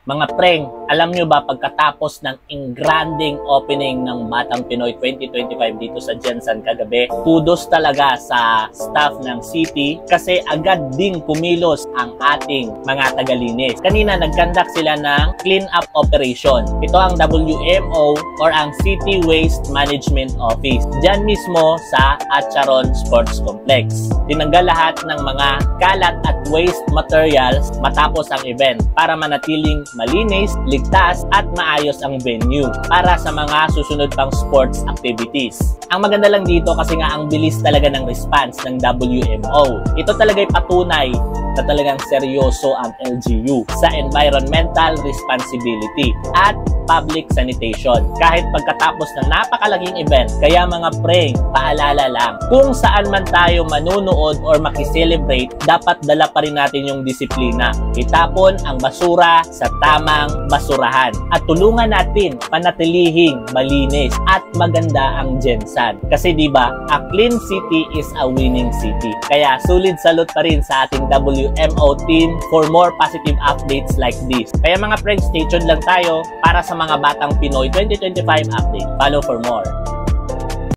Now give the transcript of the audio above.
Mga preng, alam nyo ba pagkatapos ng ingranding opening ng Batang Pinoy 2025 dito sa Jensen kagabi, kudos talaga sa staff ng city kasi agad ding kumilos ang ating mga tagalinis. Kanina nag-conduct sila ng clean-up operation. Ito ang WMO or ang City Waste Management Office. Diyan mismo sa Acharon Sports Complex. Tinanggal lahat ng mga kalat at waste materials matapos ang event para manatiling malinis, ligtas at maayos ang venue para sa mga susunod pang sports activities. Ang maganda lang dito kasi nga ang bilis talaga ng response ng WMO. Ito talaga'y patunay na talagang seryoso ang LGU sa environmental responsibility at public sanitation. Kahit pagkatapos ng napakalaking event, kaya mga preng, paalala lang, kung saan man tayo manunood or makiselebrate, dapat dala pa rin natin yung disiplina. Itapon ang basura sa tamang basurahan at tulungan natin panatilihing malinis at maganda ang Jensen. Kasi diba, a clean city is a winning city. Kaya sulit salute pa rin sa ating WMO team for more positive updates like this. Kaya mga preng, stay tuned lang tayo para sa mga Batang Pinoy 2025 update. Follow for more.